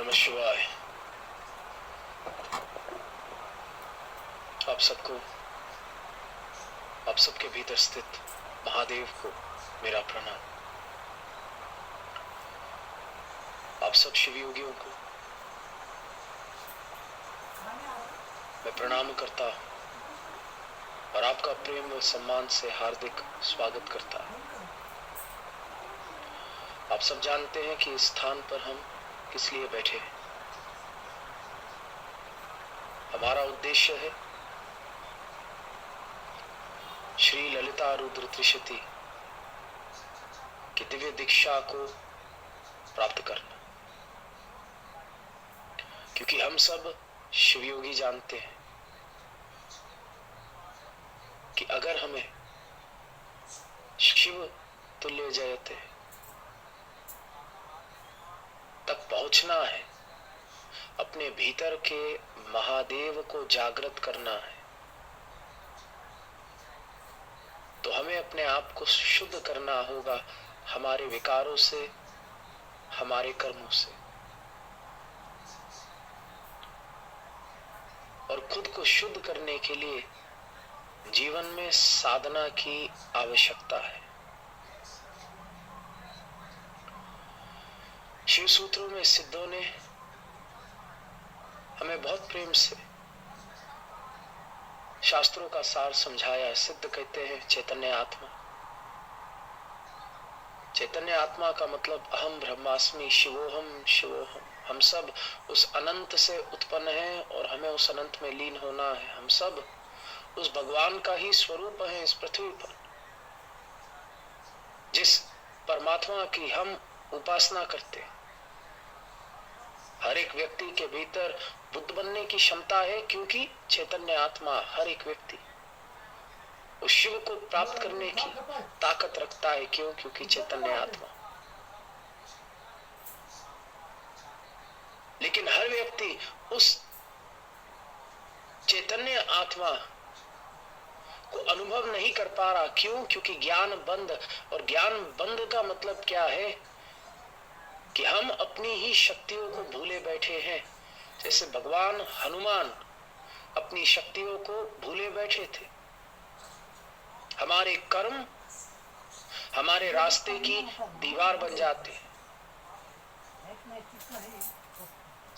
नमः शिवाय। आप सबको, आप सबके भीतर स्थित महादेव को मेरा प्रणाम। आप सब शिवयोगियों को मैं प्रणाम करता हूं और आपका प्रेम व सम्मान से हार्दिक स्वागत करता हूं। आप सब जानते हैं कि इस स्थान पर हम किस लिए बैठे हैं। हमारा उद्देश्य है श्री ललिता रुद्र त्रिशती की दिव्य दीक्षा को प्राप्त करना, क्योंकि हम सब शिवयोगी जानते हैं कि अगर हमें शिव तुल्य जयते तक पहुंचना है, अपने भीतर के महादेव को जागृत करना है, तो हमें अपने आप को शुद्ध करना होगा हमारे विकारों से, हमारे कर्मों से, और खुद को शुद्ध करने के लिए जीवन में साधना की आवश्यकता है। शिव सूत्रों में सिद्धों ने हमें बहुत प्रेम से शास्त्रों का सार समझाया। सिद्ध कहते हैं चैतन्य आत्मा। चैतन्य आत्मा का मतलब अहम ब्रह्मास्मि शिवोहम शिवोहम। हम सब उस अनंत से उत्पन्न हैं और हमें उस अनंत में लीन होना है। हम सब उस भगवान का ही स्वरूप है इस पृथ्वी पर, जिस परमात्मा की हम उपासना करते हैं। हर एक व्यक्ति के भीतर बुद्ध बनने की क्षमता है, क्योंकि चैतन्य आत्मा हर एक व्यक्ति उस शिव को प्राप्त करने की ताकत रखता है। क्यों? क्योंकि चैतन्य आत्मा। लेकिन हर व्यक्ति उस चैतन्य आत्मा को अनुभव नहीं कर पा रहा। क्यों? क्योंकि ज्ञान बंद। और ज्ञान बंद का मतलब क्या है कि हम अपनी ही शक्तियों को भूले बैठे हैं। जैसे भगवान हनुमान अपनी शक्तियों को भूले बैठे थे। हमारे कर्म हमारे रास्ते की दीवार बन जाते हैं।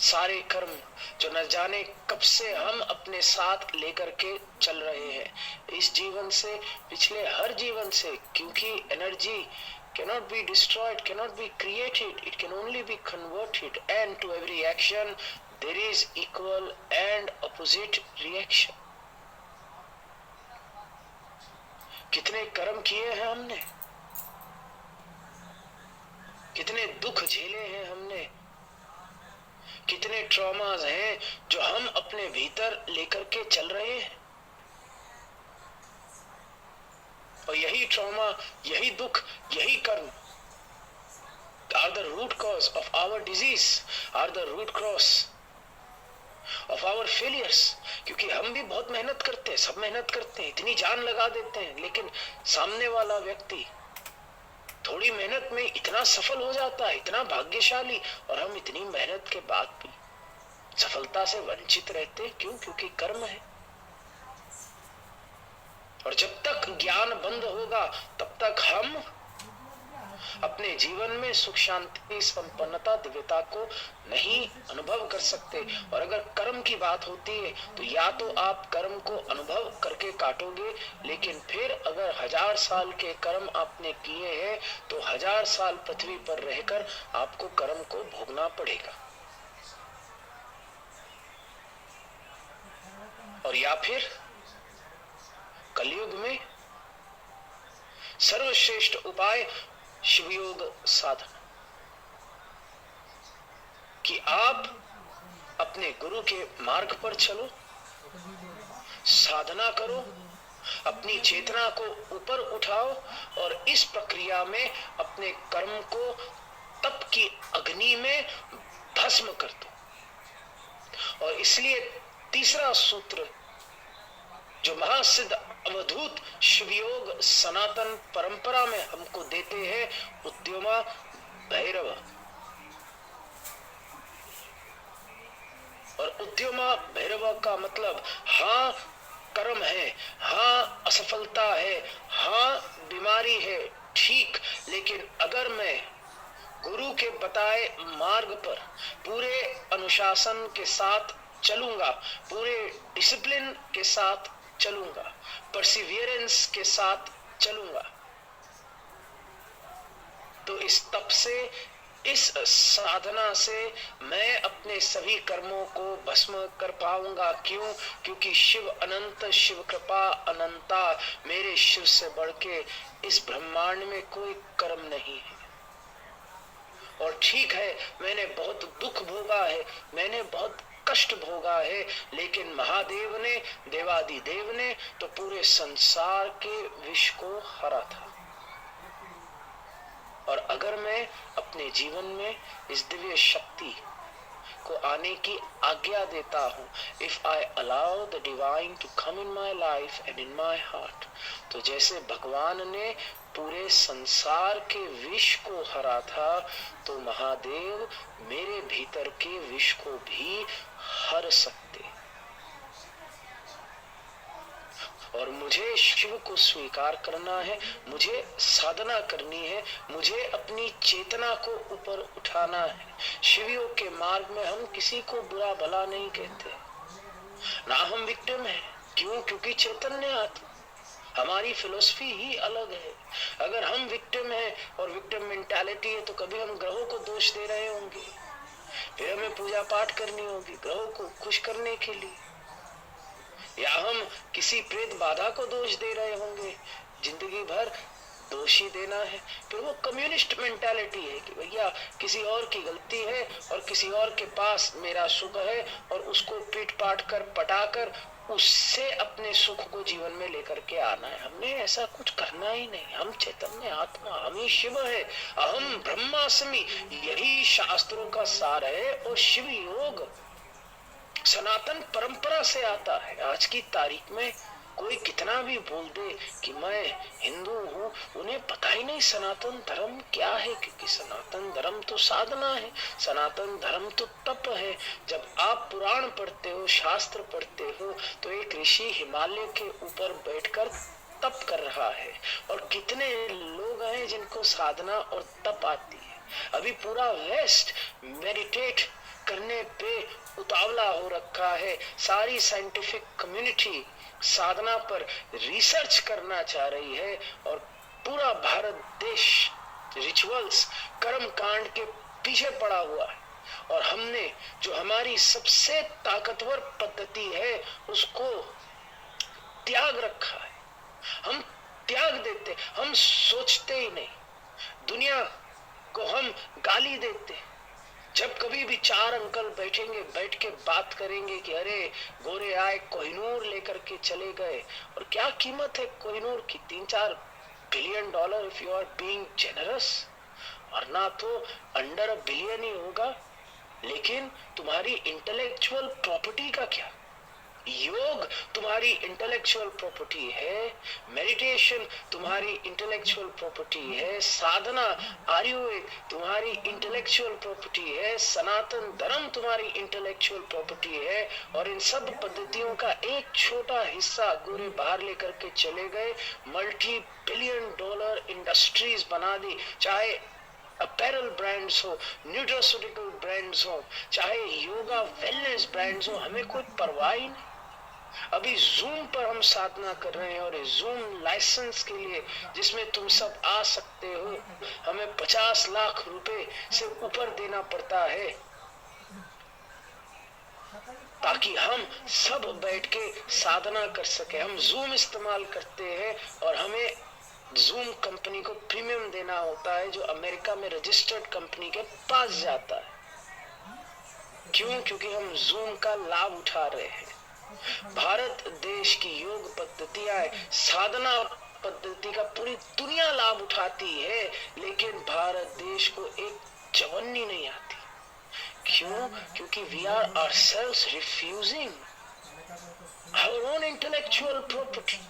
सारे कर्म जो न जाने कब से हम अपने साथ लेकर के चल रहे हैं, इस जीवन से, पिछले हर जीवन से, क्योंकि energy cannot be destroyed, cannot be created, it can only be converted, and to every action there is equal and opposite reaction. कितने कर्म किए हैं हमने, कितने दुख झेले हैं हमने, कितने ट्रॉमास हैं जो हम अपने भीतर लेकर के चल रहे हैं। और यही ट्रॉमा, यही दुख, यही कर्म are the root cause of our disease, are the root cause of our failures. क्योंकि हम भी बहुत मेहनत करते हैं, सब मेहनत करते हैं, इतनी जान लगा देते हैं, लेकिन सामने वाला व्यक्ति थोड़ी मेहनत में इतना सफल हो जाता है, इतना भाग्यशाली, और हम इतनी मेहनत के बाद भी सफलता से वंचित रहते हैं। क्यों? क्योंकि कर्म है। और जब तक ज्ञान बंद होगा तब तक हम अपने जीवन में सुख शांति संपन्नता दिव्यता को नहीं अनुभव कर सकते। और अगर कर्म की बात होती है तो या तो आप कर्म को अनुभव करके काटोगे, लेकिन फिर अगर 1000 साल के कर्म आपने किए हैं तो 1000 साल पृथ्वी पर रहकर आपको कर्म को भोगना पड़ेगा। और या फिर कलयुग में सर्वश्रेष्ठ उपाय शिवयोग साधना, कि आप अपने गुरु के मार्ग पर चलो, साधना करो, अपनी चेतना को ऊपर उठाओ और इस प्रक्रिया में अपने कर्म को तप की अग्नि में भस्म कर दो। और इसलिए तीसरा सूत्र जो महासिद्ध अवधूत शिवयोग सनातन परंपरा में हमको देते हैं, उद्यमा भैरव। और उद्यमा भैरव का मतलब हाँ कर्म है, हाँ असफलता है, हाँ बीमारी है, ठीक, लेकिन अगर मैं गुरु के बताए मार्ग पर पूरे अनुशासन के साथ चलूंगा, पूरे डिसिप्लिन के साथ चलूंगा, परसिवियरेंस के साथ चलूंगा, तो इस तप से, इस साधना से मैं अपने सभी कर्मों को भस्म कर पाऊंगा। क्यों? क्योंकि शिव अनंत, शिव कृपा अनंता, मेरे शिव से बढ़ के इस ब्रह्मांड में कोई कर्म नहीं है। और ठीक है, मैंने बहुत दुख भोगा है, मैंने बहुत कष्ट भोगा है, लेकिन महादेव ने, देवादिदेव ने तो पूरे संसार के विष को हरा था। और अगर मैं अपने जीवन में इस दिव्य शक्ति को आने की आज्ञा देता हूँ, if I allow the divine to come in my life and in my heart, तो जैसे भगवान ने पूरे संसार के विष को हरा था, तो महादेव मेरे भीतर के विष को भी हर सकते। और मुझे शिव को स्वीकार करना है, मुझे साधना करनी है, मुझे अपनी चेतना को ऊपर उठाना है। शिवियों के मार्ग में हम किसी को बुरा भला नहीं कहते, ना हम विक्टिम हैं। क्यों? क्योंकि चैतन्य आत्मा, हमारी फिलोसफी ही अलग है। अगर हम विक्टिम हैं और विक्टिम मेंटालिटी है, तो कभी हम ग्रहों को दोष दे रहे होंगे, फिर हमें पूजा पाठ करनी होगी ग्रहों को खुश करने के लिए, या हम किसी प्रेत बाधा को दोष दे रहे होंगे, जिंदगी भर दोषी देना है। फिर वो कम्युनिस्ट मेंटालिटी है कि भैया किसी और की गलती है और किसी और के पास मेरा सुख है, और उसको पीट पाट कर पटाकर उससे अपने सुख को जीवन में लेकर के आना है। हमने ऐसा कुछ करना ही नहीं। हम चैतन्य आत्मा, हम ही शिव है। अहम ब्रह्मास्मि, यही शास्त्रों का सार है। और शिव योग सनातन परंपरा से आता है। आज की तारीख में कोई कितना भी बोल दे कि मैं हिंदू हूँ, उन्हें पता ही नहीं सनातन धर्म क्या है, क्योंकि सनातन धर्म तो साधना है, सनातन धर्म तो तप है। जब आप पुराण पढ़ते हो, शास्त्र पढ़ते हो, तो एक ऋषि हिमालय के ऊपर बैठकर तप कर रहा है। और कितने लोग हैं जिनको साधना और तप आती है। अभी पूरा वेस्ट मेडिटेट करने पे उतावला हो रखा है। सारी साइंटिफिक कम्युनिटी साधना पर रिसर्च करना चाह रही है, और पूरा भारत देश रिचुअल्स, कर्म कांड के पीछे पड़ा हुआ है। और हमने जो हमारी सबसे ताकतवर पद्धति है, उसको त्याग रखा है। हम त्याग देते, हम सोचते ही नहीं। दुनिया को हम गाली देते। जब कभी भी चार अंकल बैठेंगे, बैठ के बात करेंगे कि अरे गोरे आए कोहिनूर लेकर के चले गए, और क्या कीमत है कोहिनूर की, 3-4 billion dollar if you are being generous, और ना तो अंडर $1 बिलियन ही होगा। लेकिन तुम्हारी इंटेलेक्चुअल प्रॉपर्टी का क्या? योग तुम्हारी इंटेलेक्चुअल प्रॉपर्टी है, मेडिटेशन तुम्हारी इंटेलेक्चुअल प्रॉपर्टी है, साधना आयुर्वेद तुम्हारी इंटेलेक्चुअल प्रॉपर्टी है, सनातन धर्म तुम्हारी इंटेलेक्चुअल प्रॉपर्टी है। और इन सब पद्धतियों का एक छोटा हिस्सा गोरे बाहर लेकर के चले गए, $multi-billion इंडस्ट्रीज बना दी। चाहे अपैरल ब्रांड्स हो, न्यूट्रास्यूटिकल ब्रांड्स हो, चाहे योगा वेलनेस ब्रांड्स हो, हमें कोई परवाह ही नहीं। अभी जूम पर हम साधना कर रहे हैं, और इस जूम लाइसेंस के लिए, जिसमें तुम सब आ सकते हो, हमें 50 लाख रुपए से ऊपर देना पड़ता है, ताकि हम सब बैठ के साधना कर सके। हम जूम इस्तेमाल करते हैं, और हमें जूम कंपनी को प्रीमियम देना होता है, जो अमेरिका में रजिस्टर्ड कंपनी के पास जाता है। क्यों? क्योंकि हम जूम का लाभ उठा रहे हैं। भारत देश की योग पद्धतियां, साधना पद्धति का पूरी दुनिया लाभ उठाती है, लेकिन भारत देश को एक चवन्नी नहीं आती। क्यों? क्योंकि we are ourselves refusing our own intellectual property.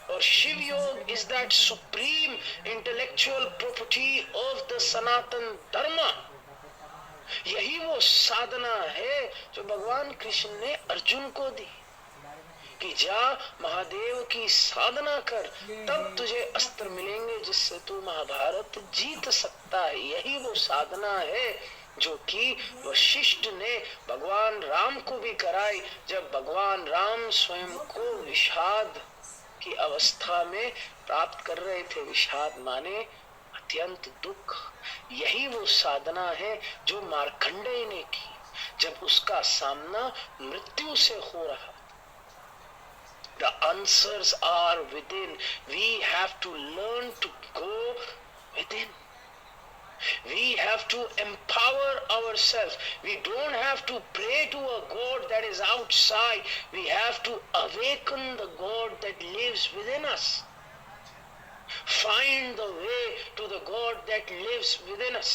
और शिव योग is that supreme intellectual property of the सनातन धर्म। यही वो साधना है जो भगवान कृष्ण ने अर्जुन को दी कि जा महादेव की साधना कर, तब तुझे अस्त्र मिलेंगे जिससे तू महाभारत जीत सकता है। यही वो साधना है जो कि वशिष्ठ ने भगवान राम को भी कराई, जब भगवान राम स्वयं को विषाद की अवस्था में प्राप्त कर रहे थे। विषाद माने अत्यंत दुख। यही वो साधना है जो मार्कंडेय ने की जब उसका सामना मृत्यु से हो रहा। The answers are within. We have to learn to go within. We have to empower ourselves. We don't have to pray to a God that is outside. We have to awaken the God that lives within us. Find the way to the God that lives within us.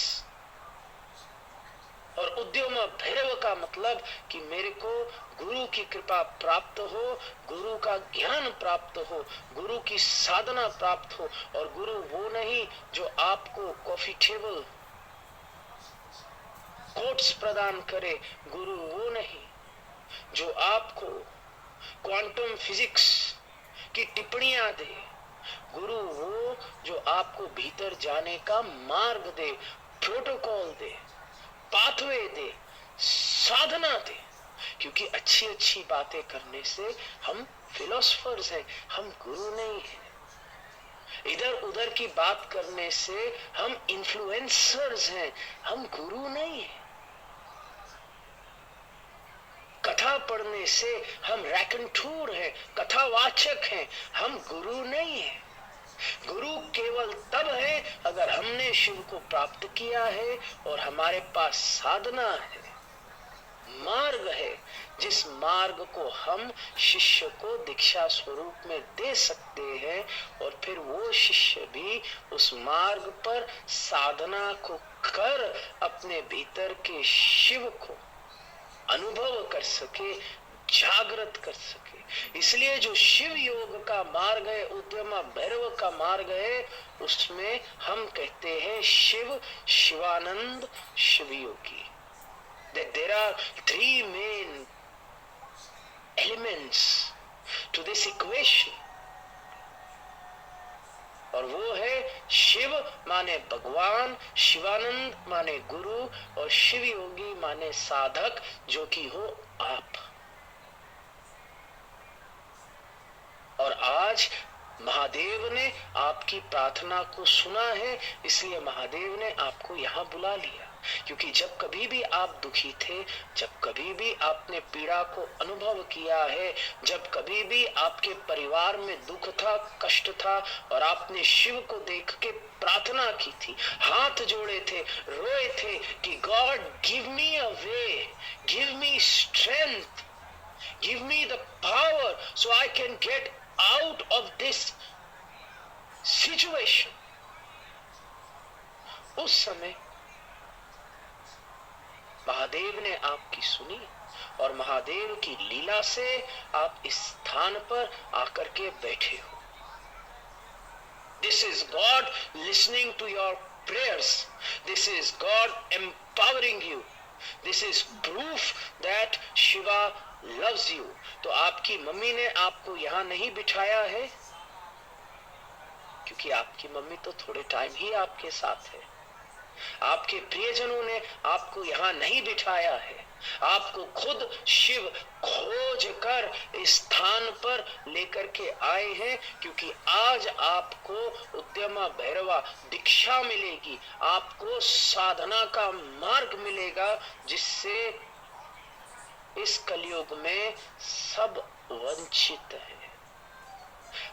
और उद्यम भैरव का मतलब कि मेरे को गुरु की कृपा प्राप्त हो, गुरु का ज्ञान प्राप्त हो, गुरु की साधना प्राप्त हो। और गुरु वो नहीं जो आपको कॉफी टेबल कोट्स प्रदान करे, गुरु वो नहीं जो आपको क्वांटम फिजिक्स की टिप्पणियां दे, गुरु वो जो आपको भीतर जाने का मार्ग दे, प्रोटोकॉल दे, पाथवे दे, साधना दे। क्योंकि अच्छी अच्छी बातें करने से हम फिलोसफर्स हैं, हम गुरु नहीं हैं। इधर उधर की बात करने से हम इन्फ्लुएंसर्स हैं, हम गुरु नहीं हैं। कथा पढ़ने से हम रैकंटूर हैं, कथावाचक हैं, हम गुरु नहीं हैं। गुरु केवल तब है अगर हमने शिव को प्राप्त किया है और हमारे पास साधना है, मार्ग है, जिस मार्ग को हम शिष्य को दीक्षा स्वरूप में दे सकते हैं। और फिर वो शिष्य भी उस मार्ग पर साधना को कर अपने भीतर के शिव को अनुभव कर सके, जागृत कर सके। इसलिए जो शिव योग का मार्ग है, उद्यम भैरव का मार्ग है, उसमें हम कहते हैं शिव, शिवानंद, शिव योगी। That there are three main elements to this equation. और वो है शिव माने भगवान, शिवानंद माने गुरु, और शिव योगी माने साधक जो कि हो आप। और आज महादेव ने आपकी प्रार्थना को सुना है, इसलिए महादेव ने आपको यहाँ बुला लिया। क्योंकि जब कभी भी आप दुखी थे, जब कभी भी आपने पीड़ा को अनुभव किया है, जब कभी भी आपके परिवार में दुख था, कष्ट था, और आपने शिव को देख के प्रार्थना की थी, हाथ जोड़े थे, रोए थे कि God give me a way, give me strength, give me the power so I can get out of this situation. उस समय महादेव ने आपकी सुनी और महादेव की लीला से आप इस स्थान पर आकर के बैठे हो। This is God listening to your prayers. This is God empowering you. This is proof that Shiva loves you. तो आपकी मम्मी ने आपको यहाँ नहीं बिठाया है क्योंकि आपकी मम्मी तो थोड़े टाइम ही आपके साथ है। आपके प्रियजनों ने आपको यहाँ नहीं बिठाया है, आपको खुद शिव खोज कर इस स्थान पर लेकर के आए हैं। क्योंकि आज आपको उद्यमा भैरवा दीक्षा मिलेगी, आपको साधना का मार्ग मिलेगा, जिससे इस कलयुग में सब वंचित है।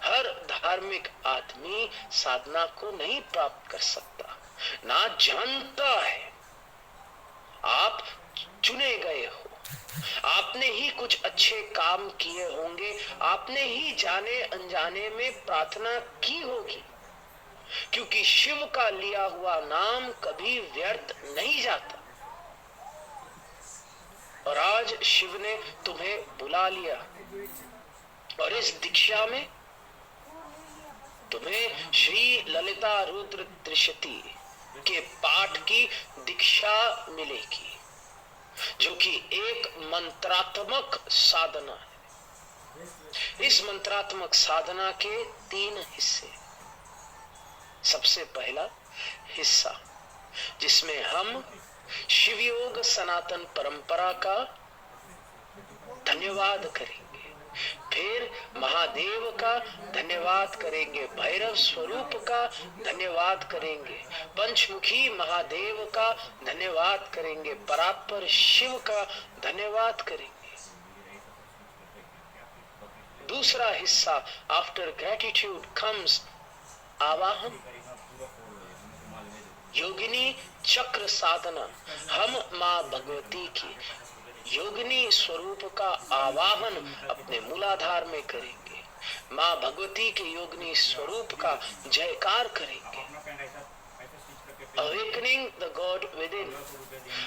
हर धार्मिक आदमी साधना को नहीं प्राप्त कर सकता, ना जानता है। आप चुने गए हो, आपने ही कुछ अच्छे काम किए होंगे, आपने ही जाने अनजाने में प्रार्थना की होगी, क्योंकि शिव का लिया हुआ नाम कभी व्यर्थ नहीं जाता। और आज शिव ने तुम्हें बुला लिया और इस दीक्षा में तुम्हें श्री ललिता रुद्र त्रिशती के पाठ की दीक्षा मिलेगी, जो कि एक मंत्रात्मक साधना है। इस मंत्रात्मक साधना के 3 हिस्से। सबसे पहला हिस्सा जिसमें हम शिवयोग सनातन परंपरा का धन्यवाद करेंगे, फिर महादेव का धन्यवाद करेंगे, भैरव स्वरूप का धन्यवाद करेंगे, पंचमुखी महादेव का धन्यवाद करेंगे, परात्पर शिव का धन्यवाद करेंगे। दूसरा हिस्सा, आफ्टर ग्रेटिट्यूड कम्स आवाहन, योगिनी चक्र साधना। हम माँ भगवती की योगिनी स्वरूप का आवाहन अपने मूलाधार में करेंगे, माँ भगवती के योगिनी स्वरूप का जयकार करेंगे। Awakening the god within,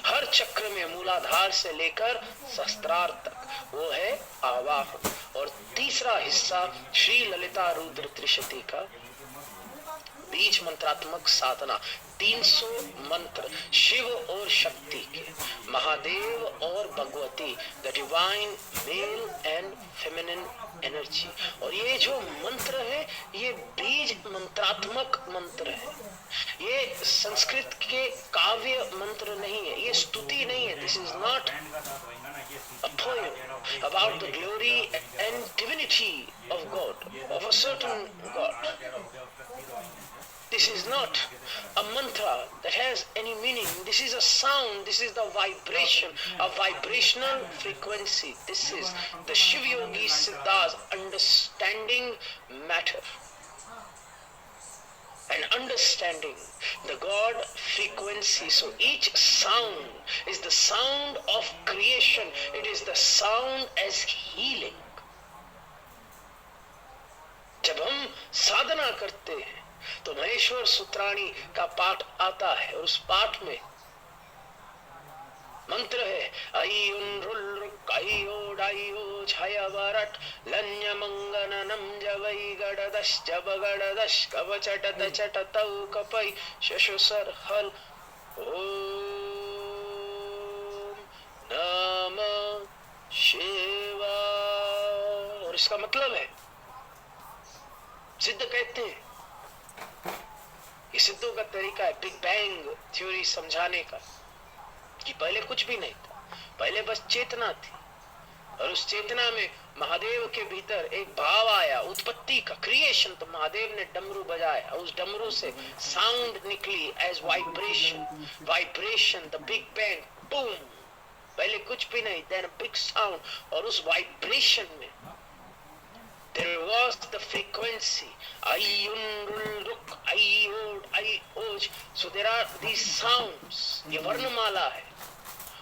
हर चक्र में मूलाधार से लेकर सहस्त्रार तक वो है आवाहन। और तीसरा हिस्सा श्री ललिता रुद्र त्रिशती का बीज मंत्रात्मक साधना, 300 मंत्र शिव और शक्ति के, महादेव और Bhagwati, the divine male and feminine energy. और ये जो मंत्र है ये बीज मंत्रात्मक मंत्र है, ये संस्कृत के काव्य मंत्र नहीं है, ये स्तुति नहीं है। This is not a poem about the glory and divinity of God, of a certain God. This is not a mantra that has any meaning. This is a sound. This is the vibration, a vibrational frequency. This is the Shiv Yogi Siddha's understanding matter and understanding the God frequency. So each sound is the sound of creation. It is the sound as healing. जब हम साधना करते हैं तो महेश्वर सूत्राणी का पाठ आता है और उस पाठ में मंत्र है छयवरट लन्य मंगननम जवै गडदश जब गडदश कवचटत चटतौ कपै शशुसर हल ओम नमः शिवाय। और इसका मतलब है, सिद्ध कहते हैं, ये सिद्धों का तरीका है बिग बैंग थ्योरी समझाने का, कि पहले कुछ भी नहीं था, पहले बस चेतना थी और उस चेतना में महादेव के भीतर एक भाव आया, उत्पत्ति का, क्रिएशन। तो महादेव ने डमरू बजाया, उस डमरू से साउंड निकली as vibration, vibration, the big bang, boom. पहले कुछ भी नहीं, देन बिग साउंड, और उस वाइब्रेशन में there was the frequency ayunruk ayod ayoj. So there are these sounds, ये वर्णमाला है,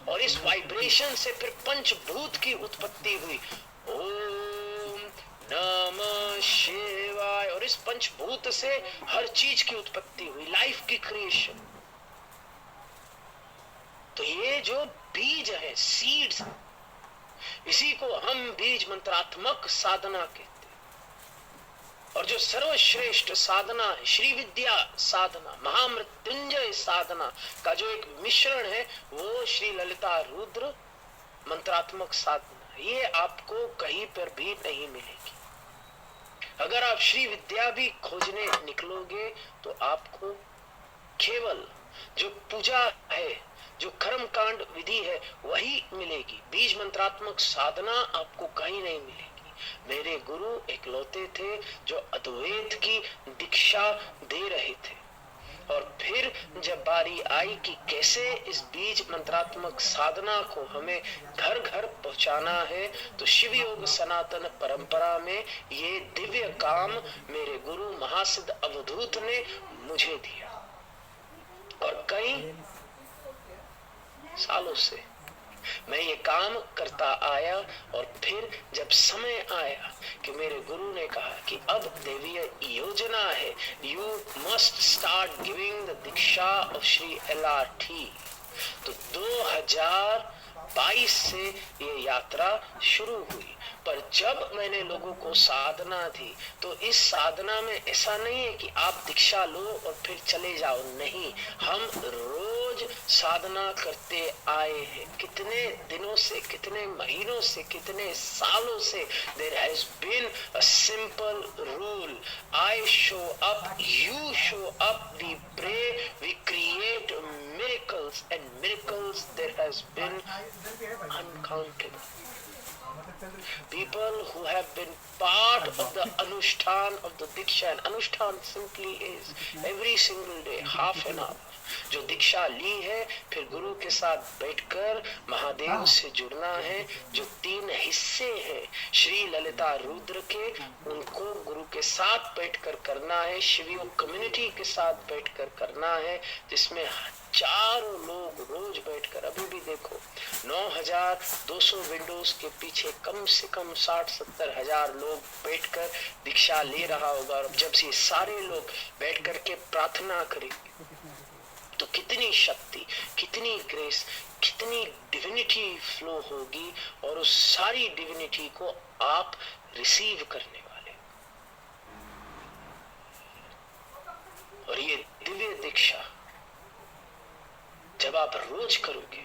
और इस वाइब्रेशन से फिर पंचभूत की उत्पत्ति हुई, ओम नमः शिवाय। और इस पंचभूत से हर चीज की उत्पत्ति हुई, लाइफ की क्रिएशन। तो ये जो बीज है, सीड्स, इसी को हम बीज मंत्रात्मक साधना कहते हैं। और जो सर्वश्रेष्ठ साधना है, श्री विद्या साधना, महामृत्युंजय साधना का जो एक मिश्रण है, वो श्री ललिता रुद्र मंत्रात्मक साधना। ये आपको कहीं पर भी नहीं मिलेगी। अगर आप श्री विद्या भी खोजने निकलोगे तो आपको केवल जो पूजा है, जो कर्म कांड विधि है, वही मिलेगी। बीज मंत्रात्मक साधना आपको कहीं नहीं मिलेगी। मेरे गुरु इकलौते थे जो अद्वैत की दीक्षा दे रहे थे, और फिर जब बारी आई कि कैसे इस बीज मंत्रात्मक साधना को हमें घर घर पहुंचाना है, तो शिव योग सनातन परंपरा में ये दिव्य काम मेरे गुरु महासिद्ध अवधूत ने मुझे दिया। और कई सालों से मैं ये काम करता आया, और फिर जब समय आया कि मेरे गुरु ने कहा कि अब देवीय योजना है, you must start giving the Diksha of Shri LRT, तो 2022 से ये यात्रा शुरू हुई। पर जब मैंने लोगों को साधना दी, तो इस साधना में ऐसा नहीं है कि आप दीक्षा लो और फिर चले जाओ, नहीं, हम रोज रोज साधना करते आए हैं, कितने दिनों से, कितने महीनों से, कितने सालों से। There has been a simple rule, I show up, you show up, we pray, we create miracles, and miracles there has been uncountable. People who have been part of the Anushthan of the Diksha, and Anushthan simply is every single day, half an hour, जो दीक्षा ली है, फिर गुरु के साथ बैठकर महादेव से जुड़ना है। जो 3 हिस्से हैं श्री ललिता रुद्र के, उनको गुरु के साथ बैठकर करना है, शिवयोग कम्युनिटी के साथ बैठकर करना है, जिसमें हजारों लोग रोज बैठकर, अभी भी देखो 9,200 विंडोज के पीछे कम से कम 60-70 हजार लोग बैठकर दीक्षा ले रहा होगा। और जब ये सारे लोग बैठ करके प्रार्थना करेंगे तो कितनी शक्ति, कितनी ग्रेस, कितनी डिविनिटी फ्लो होगी, और उस सारी डिविनिटी को आप रिसीव करने वाले। और ये दिव्य दीक्षा जब आप रोज करोगे,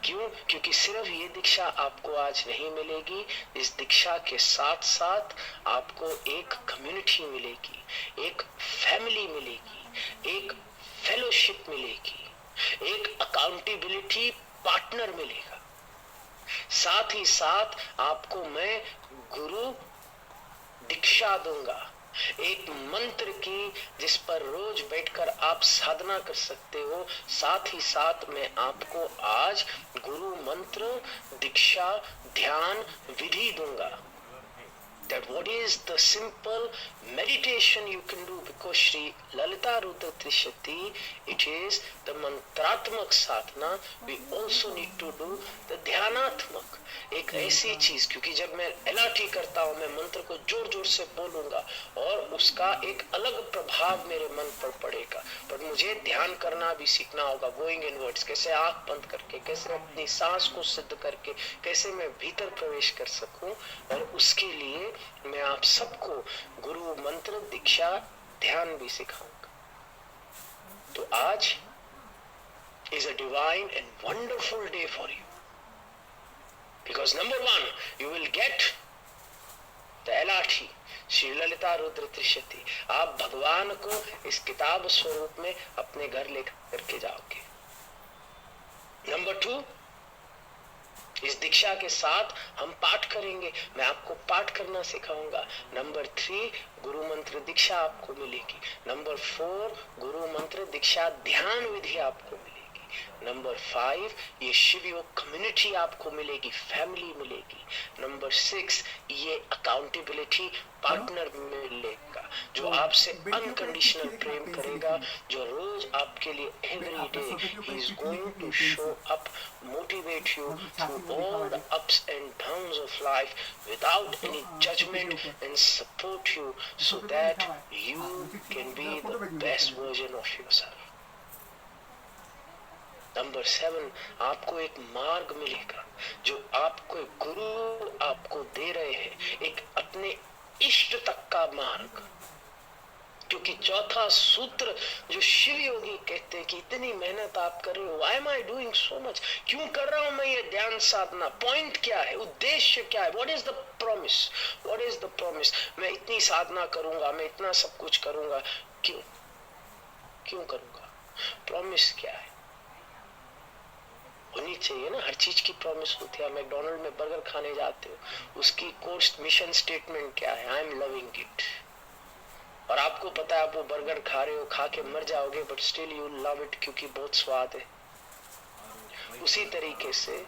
क्यों? क्योंकि सिर्फ ये दीक्षा आपको आज नहीं मिलेगी, इस दीक्षा के साथ साथ आपको एक कम्युनिटी मिलेगी, एक फैमिली मिलेगी, एक फेलोशिप मिलेगी, एक अकाउंटेबिलिटी पार्टनर मिलेगा। साथ ही साथ आपको मैं गुरु दीक्षा दूंगा, एक मंत्र की जिस पर रोज बैठकर आप साधना कर सकते हो। साथ ही साथ मैं आपको आज गुरु मंत्र, दीक्षा, ध्यान विधि दूंगा। That what is the simple meditation you can do, because Shri Lalita Rudra Trishati, it is the mantratmak sadhana. We also need to do the ध्यानात्मक, एक ऐसी चीज, क्योंकि जब मैं एलआरटी करता हूँ, मैं मंत्र को जोर जोर से बोलूंगा और उसका एक अलग प्रभाव मेरे मन पर पड़ेगा, पर मुझे ध्यान करना भी सीखना होगा, गोइंग इनवर्ड्स, कैसे आंख बंद करके, कैसे अपनी सांस को सिद्ध करके, कैसे मैं भीतर प्रवेश कर सकूं। और उसके लिए मैं आप सबको गुरु मंत्र, दीक्षा, ध्यान भी सिखाऊंगा। तो आज is a divine and wonderful day for you, because number 1, you will get the LRT, Shri Lalita Rudra त्रिशती। आप भगवान को इस किताब स्वरूप में अपने घर लेकर के जाओगे। नंबर 2, इस दीक्षा के साथ हम पाठ करेंगे, मैं आपको पाठ करना सिखाऊंगा। नंबर 3, गुरु मंत्र दीक्षा आपको मिलेगी। नंबर 4, गुरु मंत्र दीक्षा ध्यान विधि आपको मिलेगी। नंबर 5, ये शिव योग कम्युनिटी आपको मिलेगी, फैमिली मिलेगी। नंबर 6, ये अकाउंटेबिलिटी पार्टनर मिलेगा, जो आपसे अनकंडीशनल प्रेम करेगा, जो रोज आपके लिए every day he is going to show up, motivate you through all the ups and downs of life without any judgement, and support you so that you can be the best version of yourself. Number 7, आपको एक मार्ग मिलेगा, जो आपको गुरु आपको दे रहे हैं, एक अपने इष्ट तक का मार्ग। क्योंकि चौथा सूत्र जो शिव योगी कहते हैं कि इतनी मेहनत आप कर रहे हो, why am I doing so much, क्यों कर रहा हूं मैं ये ध्यान साधना, पॉइंट क्या है, उद्देश्य क्या है, what is the promise, what is the promise, मैं इतनी साधना करूंगा, मैं इतना सब कुछ करूंगा, क्यों करूंगा, प्रॉमिस क्या है? होनी चाहिए ना, हर चीज की प्रॉमिस होती है। मैकडॉनल्ड में बर्गर खाने जाते हो, उसकी कोर्स मिशन स्टेटमेंट क्या है? I am loving it. और आपको पता है आप वो बर्गर खा रहे हो, खा के मर जाओगे, but still you love it, क्योंकि बहुत स्वाद है। उसी तरीके से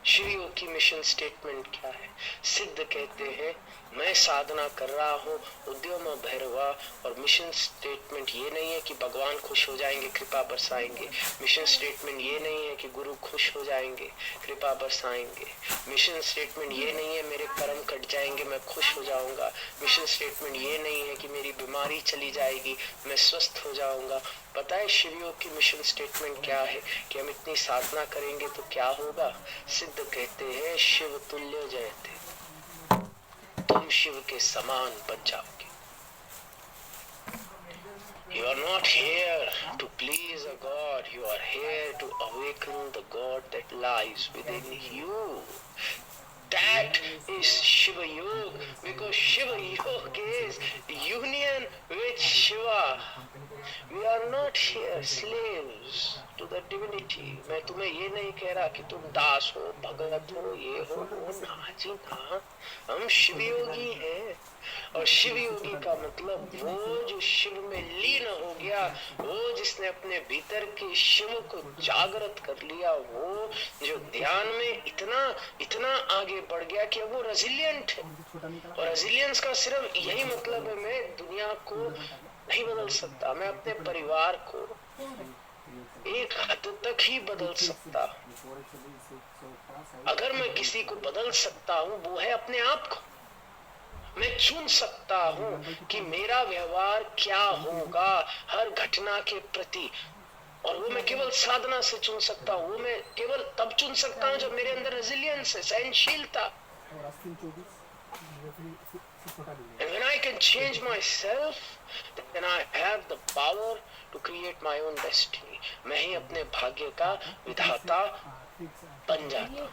शिव योग की मिशन स्टेटमेंट क्या है? सिद्ध कहते हैं मैं साधना कर रहा हूँ उद्यम भैरवा, और मिशन स्टेटमेंट ये नहीं है कि भगवान खुश हो जाएंगे, कृपा बरसाएंगे। मिशन स्टेटमेंट ये नहीं है कि गुरु खुश हो जाएंगे, कृपा बरसाएंगे। मिशन स्टेटमेंट ये नहीं है मेरे कर्म कट जाएंगे, मैं खुश हो जाऊंगा। मिशन स्टेटमेंट ये नहीं है कि मेरी बीमारी चली जाएगी, मैं स्वस्थ हो जाऊंगा। पता है शिव योग की मिशन स्टेटमेंट क्या है? कि हम इतनी साधना करेंगे तो क्या होगा? सिद्ध कहते हैं शिव तुल्य जयते, तुम शिव के समान बन जाओगे। You are not here to please a God. You are here to awaken the God that lies within you. That is Shiva Yoga, because Shiva Yoga is union with Shiva. We are not here slaves to the divinity. मैं तुम्हें ये नहीं कह रहा कि तुम दास हो, भगत हो, ये हो, वो ना जी ना। हम शिव योगी हैं, और शिव योगी का मतलब वो जो शिव में लीन हो गया, वो जिसने अपने भीतर के शिव को जागृत कर लिया, वो जो ध्यान में इतना इतना आगे बढ़ गया कि अब वो रेजिलिएंट है। और रेजिलियंस का सिर्फ यही मतलब है, मैं दुनिया को नहीं बदल सकता, मैं अपने परिवार को एक हद तक ही बदल सकता। अगर मैं किसी को बदल सकता हूँ वो है अपने आप को। मैं चुन सकता हूँ कि मेरा व्यवहार क्या होगा हर घटना के प्रति, और वो मैं केवल साधना से चुन सकता हूँ। वो मैं केवल तब चुन सकता हूँ जब मेरे अंदर रेजिलियंस है, सहनशीलता। And when I can change myself, then I have the power to create my own destiny. मैं ही अपने भाग्य का विधाता बन जाता हूँ।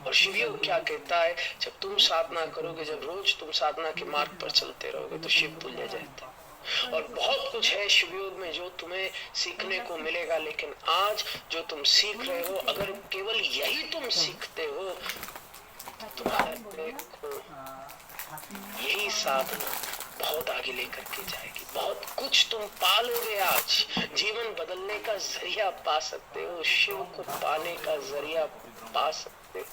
और शिव योग क्या कहता है, जब तुम साधना करोगे, जब रोज तुम साधना के मार्ग पर चलते रहोगे तो शिव तुल्य जाते। और बहुत कुछ है शिव योग में जो तुम्हें सीखने को मिलेगा, लेकिन आज जो तुम सीख रहे हो, अगर केवल यही तुम सीखते हो, तुम्हारे को यही साधना बहुत आगे लेकर के जाएगी। बहुत कुछ तुम पालोगे। आज जीवन बदलने का जरिया पा सकते हो, शिव को पाने का जरिया पा सकते हो।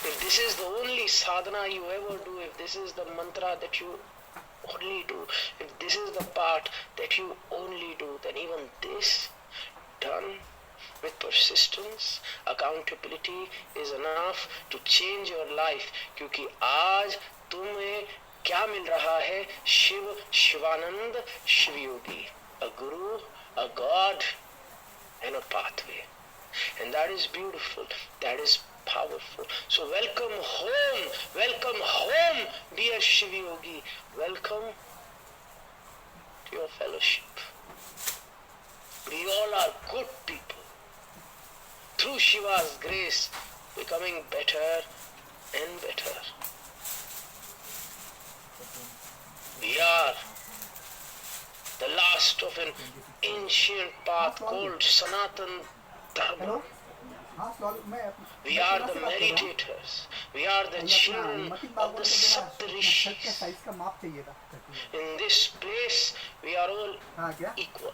If this is the only sadhana you ever do, if this is the mantra that you only do, if this is the part that you only do, then even this done with persistence, accountability is enough to change your life. क्योंकि आज तुम्हें क्या मिल रहा है? शिव, शिवानंद, शिव योगी, a guru, a god, and a pathway. And that is beautiful, that is powerful. So welcome home, dear Shiv Yogi. Welcome to your fellowship. We all are good people. Through Shiva's grace, becoming better and better. We are the last of an ancient path called Sanatan Dharma. We are the meditators. We are the children of the Saptarishis. In this place, we are all equal.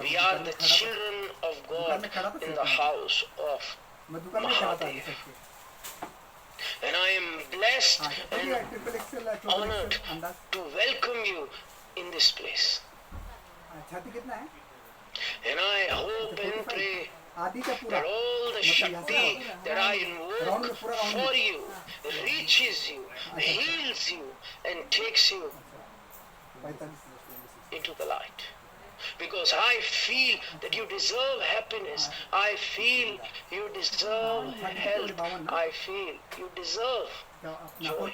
We are the children of God in the house of Mahadev. And I am blessed and honored to welcome you in this place. And I hope and pray that all the Shakti that I invoke for you reaches you, heals you, and takes you into the light. Because I feel that you deserve happiness. I feel you deserve health. I feel you deserve joy.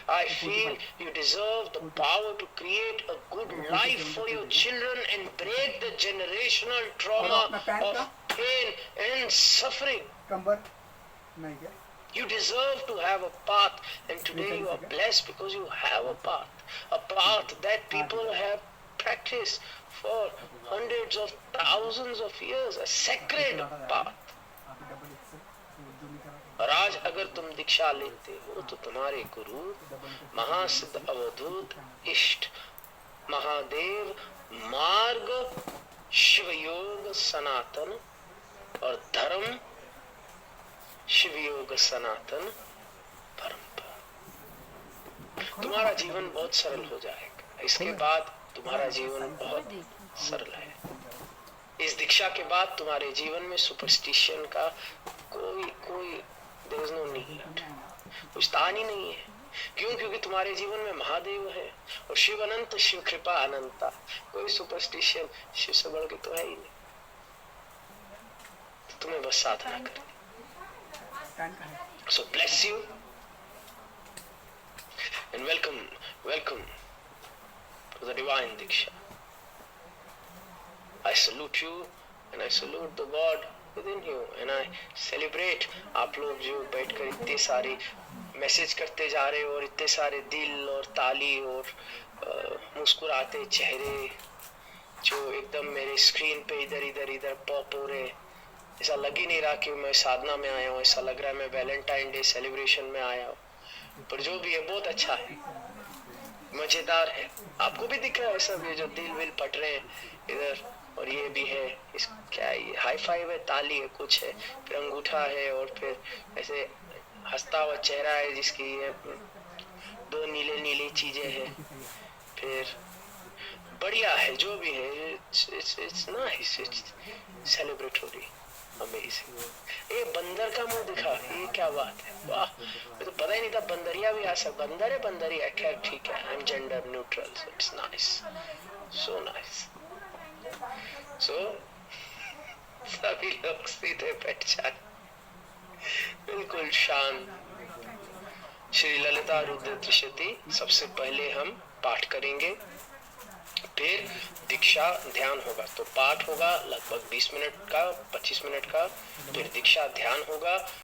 I feel you deserve the power to create a good life for your children and break the generational trauma of pain and suffering. You deserve to have a path, and today you are blessed because you have a path that people have practiced for hundreds of thousands of years, a sacred path. और आज अगर तुम दीक्षा लेते हो तो तुम्हारे गुरु महासिद्ध अवधूत इष्ट महादेव मार्ग शिव योग सनातन और धर्म शिव योग सनातन परंपरा, तुम्हारा जीवन बहुत सरल हो जाएगा। इसके बाद तुम्हारा जीवन बहुत सरल है। इस दीक्षा के बाद तुम्हारे जीवन में सुपरस्टिशन का कोई there is no need, कुछ तान ही नहीं है। क्यों? क्योंकि तुम्हारे जीवन में महादेव है और शिव अनंत, शिव कृपा अनंता। कोई सुपरस्टिशन शिव से बढ़ के तो है ही नहीं। तो तुम्हें बस साधना करनी। So bless you and welcome to the divine Diksha. I salute you and I salute the God within you and I celebrate आप लोग जो बैठकर इतने सारे मैसेज करते जा रहे हो और इतने सारे दिल और ताली और मुस्कुराते चेहरे जो एकदम मेरे स्क्रीन पे इधर पॉप हो रहे, ऐसा लग ही नहीं रहा कि मैं साधना में आया हूँ, ऐसा लग रहा है मैं वैलेंटाइन डे सेलिब्रेशन में आया हूँ। पर जो भी है बहुत अच्छा है, मजेदार है। आपको भी दिख रहा है सब ये जो दिल विल पट रहे हैं इधर, और ये भी है इस क्या है, हाई फाइव है, ताली है, कुछ है, फिर अंगूठा है और फिर ऐसे हंसता हुआ चेहरा है जिसकी ये दो नीले नीली चीजें हैं, फिर बढ़िया है जो भी है। It's nice, it's celebratory, amazing. ये बंदर का मुंह दिखा, ये क्या बात है, वाह, मुझे तो पता ही नहीं था बंदरिया भी आ सकता। बंदर है बंदरिया, खैर ठीक है, I am gender neutral, so it's nice, so nice. So सभी लोग सीधे बैठ जाए, बिल्कुल शांत। श्री ललिता रुद्र त्रिशती सबसे पहले हम पाठ करेंगे, फिर दीक्षा ध्यान होगा। तो पाठ होगा लगभग 20 मिनट का, 25 मिनट का, फिर दीक्षा ध्यान होगा।